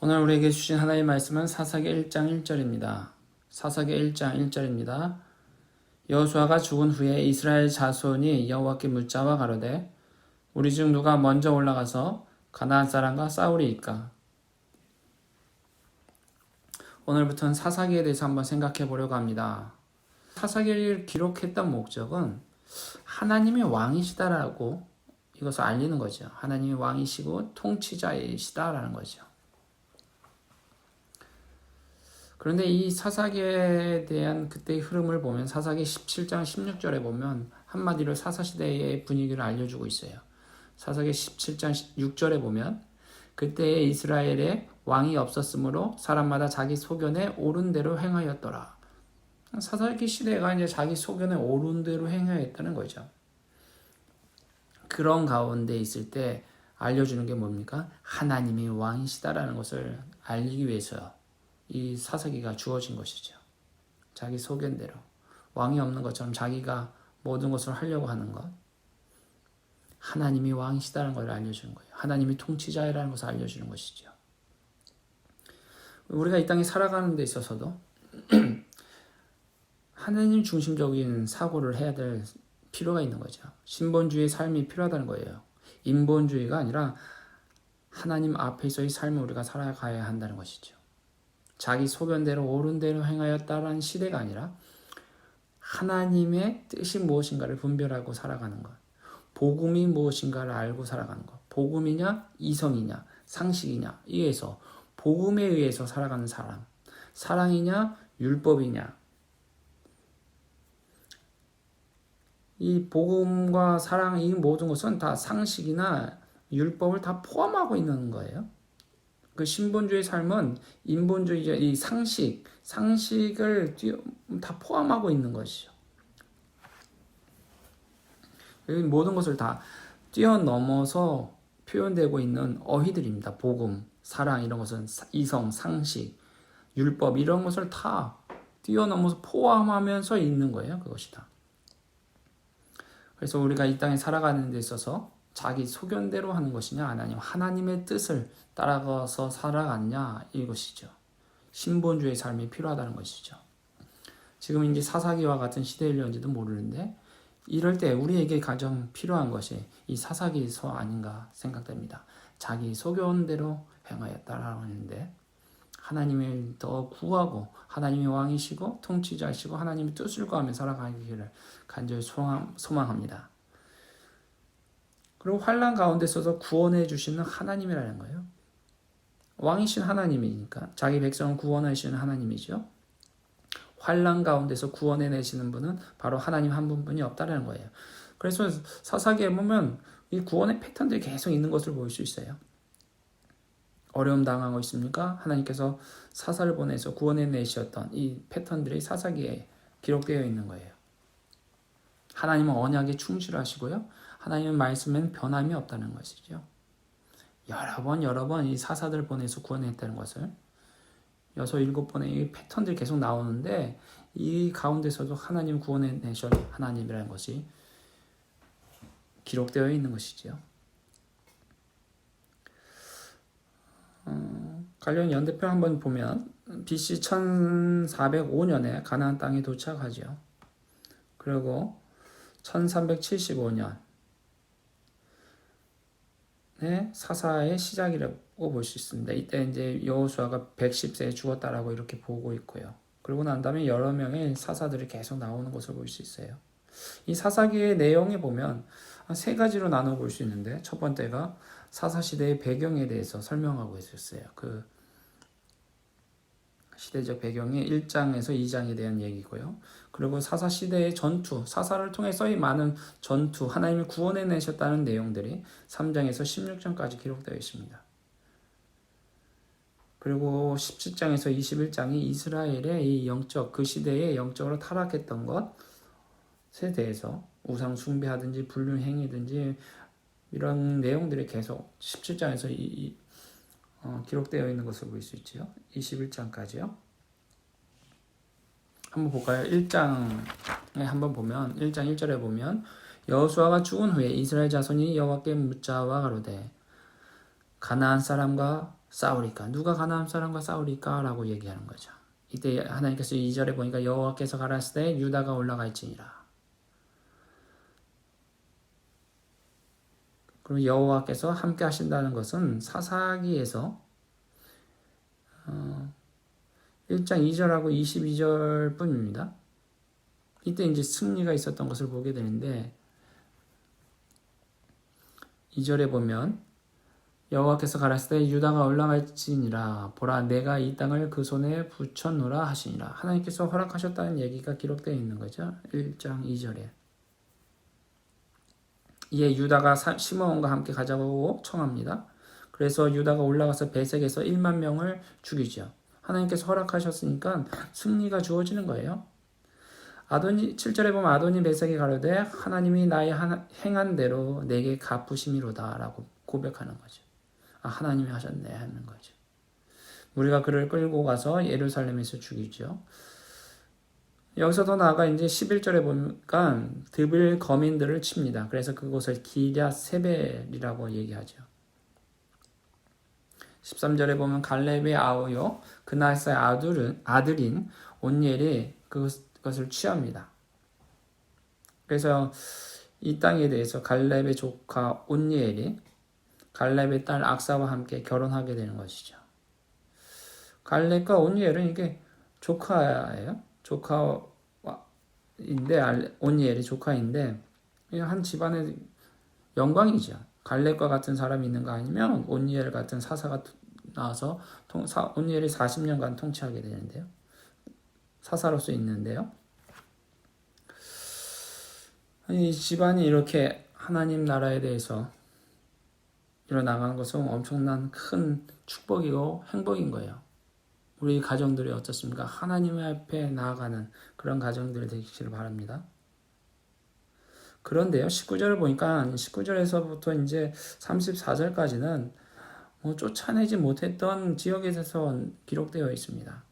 오늘 우리에게 주신 하나님의 말씀은 사사기 1장 1절입니다. 사사기 1장 1절입니다. 여호수아가 죽은 후에 이스라엘 자손이 여호와께 묻자와 가로되 우리 중 누가 먼저 올라가서 가나안 사람과 싸우리이까. 오늘부터는 사사기에 대해서 한번 생각해 보려고 합니다. 사사기를 기록했던 목적은 하나님이 왕이시다라고 이것을 알리는 거죠. 하나님이 왕이시고 통치자이시다라는 거죠. 그런데 이 사사기에 대한 그때의 흐름을 보면 사사기 17장 16절에 보면 한마디로 사사시대의 분위기를 알려주고 있어요. 사사기 17장 6절에 보면 그때에 이스라엘에 왕이 없었으므로 사람마다 자기 소견에 옳은 대로 행하였더라. 사사기 시대가 이제 자기 소견에 옳은 대로 행하였다는 거죠. 그런 가운데 있을 때 알려주는 게 뭡니까? 하나님이 왕이시다라는 것을 알리기 위해서 이 사사기가 주어진 것이죠. 자기 소견대로 왕이 없는 것처럼 자기가 모든 것을 하려고 하는 것, 하나님이 왕이시다는 걸 알려주는 거예요. 하나님이 통치자이라는 것을 알려주는 것이죠. 우리가 이 땅에 살아가는 데 있어서도 하나님 중심적인 사고를 해야 될 필요가 있는 거죠. 신본주의 삶이 필요하다는 거예요. 인본주의가 아니라 하나님 앞에서의 삶을 우리가 살아가야 한다는 것이죠. 자기 소견대로 옳은 대로 행하였다라는 시대가 아니라 하나님의 뜻이 무엇인가를 분별하고 살아가는 것, 복음이 무엇인가를 알고 살아가는 것, 복음이냐 이성이냐 상식이냐 이에서 복음에 의해서 살아가는 사람, 사랑이냐 율법이냐, 이 복음과 사랑 이 모든 것은 다 상식이나 율법을 다 포함하고 있는 거예요. 그 신본주의 삶은 인본주의자 이 상식을 다 포함하고 있는 것이죠. 모든 것을 다 뛰어넘어서 표현되고 있는 어휘들입니다. 복음, 사랑 이런 것은 이성, 상식, 율법 이런 것을 다 뛰어넘어서 포함하면서 있는 거예요. 그것이 다. 그래서 우리가 이 땅에 살아가는 데 있어서 자기 소견대로 하는 것이냐 아니면 하나님의 뜻을 따라가서 살아갔냐 이것이죠. 신본주의 삶이 필요하다는 것이죠. 지금 이제 사사기와 같은 시대일런지도 모르는데 이럴 때 우리에게 가장 필요한 것이 이 사사기서 아닌가 생각됩니다. 자기 소견대로 행하였다라고 하는데 하나님을 더 구하고 하나님이 왕이시고 통치자이시고 하나님의 뜻을 구하며 살아가기를 간절히 소망합니다. 그리고 환난 가운데서도 구원해 주시는 하나님이라는 거예요. 왕이신 하나님이니까 자기 백성을 구원하시는 하나님이죠. 환난 가운데서 구원해 내시는 분은 바로 하나님 한 분뿐이 없다는 거예요. 그래서 사사기에 보면 이 구원의 패턴들이 계속 있는 것을 볼 수 있어요. 어려움 당하고 있습니까? 하나님께서 사사를 보내서 구원해 내셨던 이 패턴들이 사사기에 기록되어 있는 거예요. 하나님은 언약에 충실하시고요. 하나님의 말씀에는 변함이 없다는 것이죠. 여러 번 이 사사들 보내서 구원했다는 것을 6, 7번의 이 패턴들이 계속 나오는데 이 가운데서도 하나님 구원해내신 하나님이라는 것이 기록되어 있는 것이죠. 관련 연대표 한번 보면 BC 1405년에 가나안 땅에 도착하죠. 그리고 1375년 사사의 시작이라고 볼 수 있습니다. 이때 이제 여호수아가 110세에 죽었다라고 이렇게 보고 있고요. 그러고 난 다음에 여러 명의 사사들이 계속 나오는 것을 볼 수 있어요. 이 사사기의 내용에 보면 세 가지로 나눠 볼 수 있는데 첫 번째가 사사 시대의 배경에 대해서 설명하고 있었어요. 그 시대적 배경이 1장에서 2장에 대한 얘기고요. 그리고 사사 시대의 전투, 사사를 통해서 이 많은 전투, 하나님이 구원해 내셨다는 내용들이 3장에서 16장까지 기록되어 있습니다. 그리고 17장에서 21장이 이스라엘의 이 영적, 그 시대에 영적으로 타락했던 것에 대해서 우상 숭배하든지 불륜행위든지 이런 내용들이 계속 17장에서 기록되어 있는 것을 볼 수 있죠. 21장까지요. 한번 볼까요? 1장에 한번 보면 1장 1절에 보면 여호수아가 죽은 후에 이스라엘 자손이 여호와께 묻자와 가로되 가나안 사람과 싸우리까? 누가 가나안 사람과 싸우리까? 라고 얘기하는 거죠. 이때 하나님께서 2절에 보니까 여호와께서 가라사대 때 유다가 올라갈지니라. 그리고 여호와께서 함께 하신다는 것은 사사기에서 1장 2절하고 22절 뿐입니다. 이때 이제 승리가 있었던 것을 보게 되는데 2절에 보면 여호와께서 가라사대 유다가 올라갈지니라 보라 내가 이 땅을 그 손에 붙였노라 하시니라. 하나님께서 허락하셨다는 얘기가 기록되어 있는 거죠. 1장 2절에. 이에 유다가 시므온과 함께 가자고 청합니다. 그래서 유다가 올라가서 베색에서 1만 명을 죽이죠. 하나님께서 허락하셨으니까 승리가 주어지는 거예요. 7절에 보면 아도니 베색이 가로되 하나님이 나의 행한 대로 내게 갚으심이로다 라고 고백하는 거죠. 하나님이 하셨네 하는 거죠. 우리가 그를 끌고 가서 예루살렘에서 죽이죠. 여기서 더 나아가 이제 11절에 보니까 드빌 거민들을 칩니다. 그래서 그곳을 기랴 세벨이라고 얘기하죠. 13절에 보면 갈렙의 아우요 그나사의 아들인 온니엘이 그것을 취합니다. 그래서 이 땅에 대해서 갈렙의 조카 온니엘이 갈렙의 딸 악사와 함께 결혼하게 되는 것이죠. 갈렙과 온니엘은 이게 조카예요. 온니엘이 조카인데 한 집안의 영광이죠. 갈렙과 같은 사람이 있는 거 아니면 온니엘 같은 사사가 나와서 온니엘이 40년간 통치하게 되는데요. 사사로서 있는데요. 이 집안이 이렇게 하나님 나라에 대해서 일어나가는 것은 엄청난 큰 축복이고 행복인 거예요. 우리 가정들이 어떻습니까? 하나님 앞에 나아가는 그런 가정들이 되기를 바랍니다. 그런데요, 19절을 보니까 19절에서부터 이제 34절까지는 쫓아내지 못했던 지역에 대해서 기록되어 있습니다.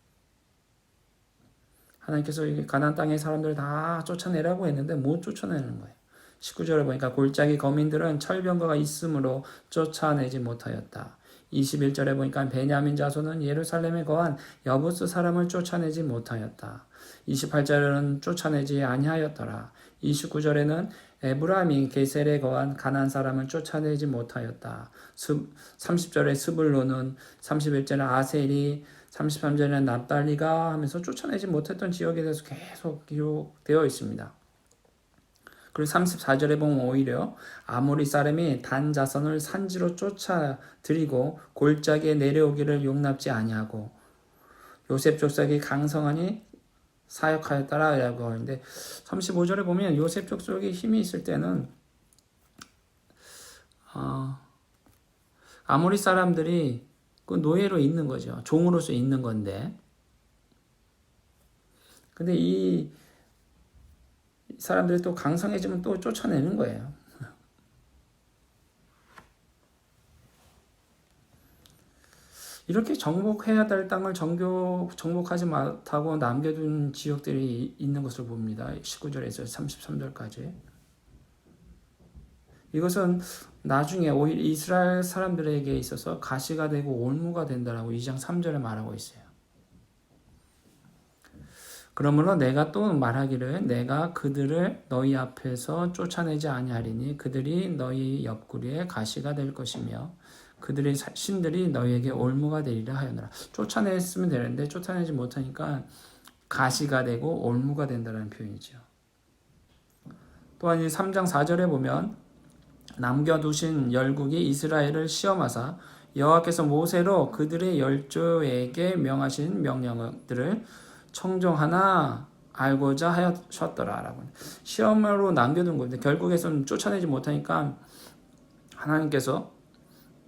하나님께서 가나안 땅의 사람들을 다 쫓아내라고 했는데 못 쫓아내는 거예요. 19절을 보니까 골짜기 거민들은 철병거가 있으므로 쫓아내지 못하였다. 21절에 보니까 베냐민 자손은 예루살렘에 거한 여부스 사람을 쫓아내지 못하였다. 28절에는 쫓아내지 아니하였더라. 29절에는 에브라임이 게셀에 거한 가나안 사람을 쫓아내지 못하였다. 30절에 스불론은, 31절에 아셀이, 33절에는 납달리가 하면서 쫓아내지 못했던 지역에 대해서 계속 기록되어 있습니다. 그리고 34절에 보면 오히려 아모리 사람이 단 자손을 산지로 쫓아들이고 골짜기에 내려오기를 용납지 아니하고 요셉 족속이 강성하니 사역하였다라고 하는데 35절에 보면 요셉 족속이 힘이 있을 때는 아모리 사람들이 그 노예로 있는 거죠. 종으로서 있는 건데 근데 이 사람들이 또 강성해지면 또 쫓아내는 거예요. 이렇게 정복해야 될 땅을 정복하지 못하고 남겨둔 지역들이 있는 것을 봅니다. 19절에서 33절까지. 이것은 나중에 오히려 이스라엘 사람들에게 있어서 가시가 되고 올무가 된다라고 2장 3절에 말하고 있어요. 그러므로 내가 또 말하기를 내가 그들을 너희 앞에서 쫓아내지 아니하리니 그들이 너희 옆구리에 가시가 될 것이며 그들의 신들이 너희에게 올무가 되리라 하였노라. 쫓아냈으면 되는데 쫓아내지 못하니까 가시가 되고 올무가 된다는 표현이죠. 또한 이 3장 4절에 보면 남겨두신 열국이 이스라엘을 시험하사 여호와께서 모세로 그들의 열조에게 명하신 명령들을 청종하나 알고자 하셨더라라고. 시험으로 남겨둔 건데 결국에서는 쫓아내지 못하니까 하나님께서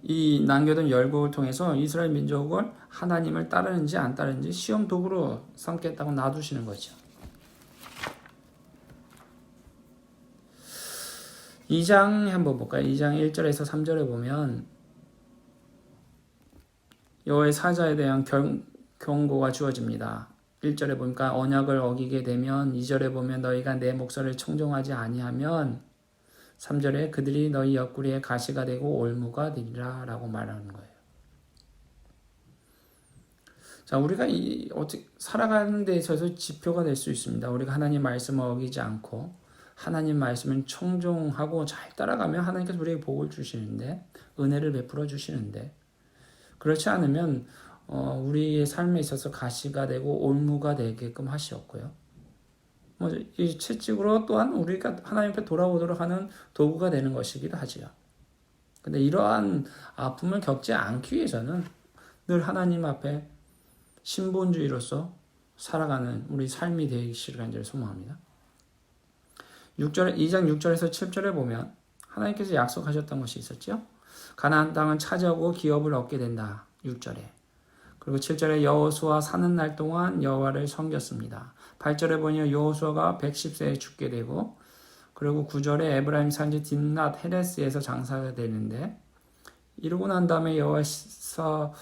이 남겨둔 열국을 통해서 이스라엘 민족을 하나님을 따르는지 안 따르는지 시험 도구로 삼겠다고 놔두시는 거죠. 2장 한번 볼까요? 2장 1절에서 3절에 보면 여호와의 사자에 대한 경고가 주어집니다. 1절에 보니까 언약을 어기게 되면 2절에 보면 너희가 내 목소리를 청종하지 아니하면 3절에 그들이 너희 옆구리에 가시가 되고 올무가 되리라 라고 말하는 거예요. 자, 우리가 어떻게 살아가는 데 있어서 지표가 될 수 있습니다. 우리가 하나님 말씀을 어기지 않고 하나님 말씀을 청종하고 잘 따라가면 하나님께서 우리에게 복을 주시는데, 은혜를 베풀어 주시는데, 그렇지 않으면 우리의 삶에 있어서 가시가 되고 올무가 되게끔 하시었고요. 이 채찍으로 또한 우리가 하나님 앞에 돌아오도록 하는 도구가 되는 것이기도 하지요. 근데 이러한 아픔을 겪지 않기 위해서는 늘 하나님 앞에 신본주의로서 살아가는 우리 삶이 되시기를 간절히 소망합니다. 2장 6절에서 7절에 보면 하나님께서 약속하셨던 것이 있었죠. 가나안 땅은 차지하고 기업을 얻게 된다. 6절에. 그리고 7절에 여호수아 사는 날 동안 여호와를 섬겼습니다. 8절에 보니 여호수아가 110세에 죽게 되고, 그리고 9절에 에브라임 산지 딥낫 헤레스에서 장사가 되는데, 이러고 난 다음에 여호와서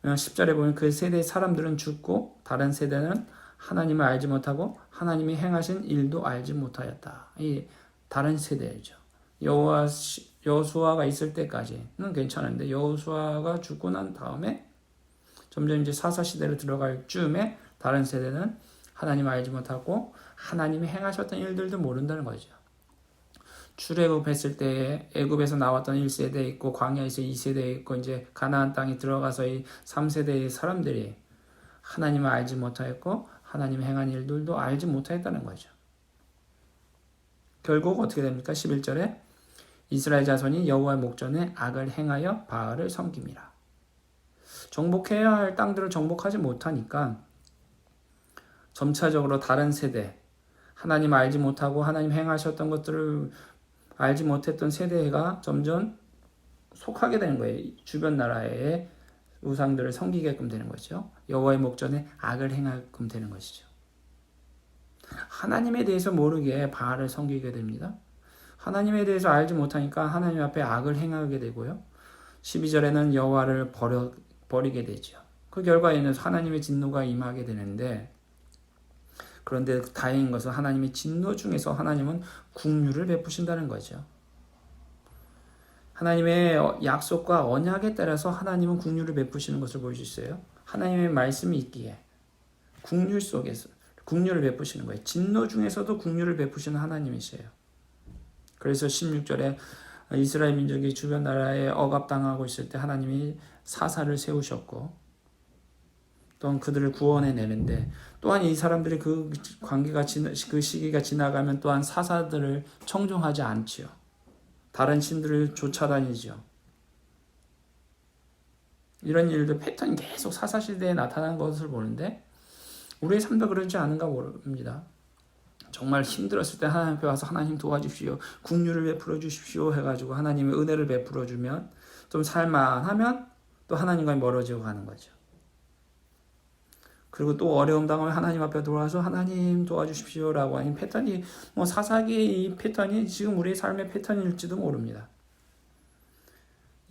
10절에 보면 그 세대의 사람들은 죽고 다른 세대는 하나님을 알지 못하고 하나님이 행하신 일도 알지 못하였다. 이 다른 세대죠. 여호수아가 있을 때까지는 괜찮은데 여호수아가 죽고 난 다음에 점점 이제 사사 시대로 들어갈 쯤에 다른 세대는 하나님을 알지 못하고 하나님이 행하셨던 일들도 모른다는 거죠. 출애굽했을 때 애굽에서 나왔던 1세대 있고 광야에서 2세대 있고 이제 가나안 땅에 들어가서 이 3세대의 사람들이 하나님을 알지 못하였고 하나님이 행한 일들도 알지 못하였다는 거죠. 결국 어떻게 됩니까? 11절에 이스라엘 자손이 여호와의 목전에 악을 행하여 바알을 섬깁니다. 정복해야 할 땅들을 정복하지 못하니까 점차적으로 다른 세대, 하나님 알지 못하고 하나님 행하셨던 것들을 알지 못했던 세대가 점점 속하게 되는 거예요. 주변 나라의 우상들을 섬기게끔 되는 거죠. 여호와의 목전에 악을 행하게끔 되는 것이죠. 하나님에 대해서 모르게 바알을 섬기게 됩니다. 하나님에 대해서 알지 못하니까 하나님 앞에 악을 행하게 되고요. 12절에는 여호와를 버리게 되죠. 그 결과에는 하나님의 진노가 임하게 되는데, 그런데 다행인 것은 하나님의 진노 중에서 하나님은 긍휼을 베푸신다는 거죠. 하나님의 약속과 언약에 따라서 하나님은 긍휼을 베푸시는 것을 볼 수 있어요. 하나님의 말씀이 있기에 긍휼 속에서 긍휼을 베푸시는 거예요. 진노 중에서도 긍휼을 베푸시는 하나님이세요. 그래서 16절에 이스라엘 민족이 주변 나라에 억압당하고 있을 때 하나님이 사사를 세우셨고 또한 그들을 구원해내는데, 또한 이 사람들이 그 그 시기가 지나가면 또한 사사들을 청종하지 않지요. 다른 신들을 쫓아다니죠. 이런 일들 패턴이 계속 사사시대에 나타난 것을 보는데 우리의 삶도 그러지 않은가 모릅니다. 정말 힘들었을 때 하나님 앞에 와서 하나님 도와주십시오, 긍휼을 베풀어 주십시오 해가지고 하나님의 은혜를 베풀어 주면 좀 살만하면 또 하나님과 멀어지고 가는 거죠. 그리고 또 어려움 당하면 하나님 앞에 돌아와서 하나님 도와주십시오라고 하는 패턴이, 사사기의 이 패턴이 지금 우리의 삶의 패턴일지도 모릅니다.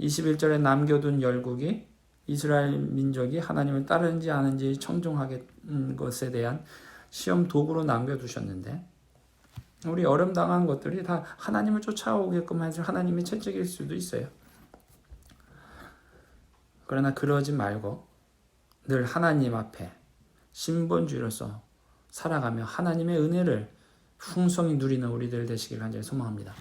21절에 남겨둔 열국이 이스라엘 민족이 하나님을 따르는지 아는지 청종하게 것에 대한 시험 도구로 남겨두셨는데, 우리 어려움 당한 것들이 다 하나님을 쫓아오게끔 해서 하나님의 채찍일 수도 있어요. 그러나 그러지 말고 늘 하나님 앞에 신본주의로서 살아가며 하나님의 은혜를 풍성히 누리는 우리들 되시길 간절히 소망합니다.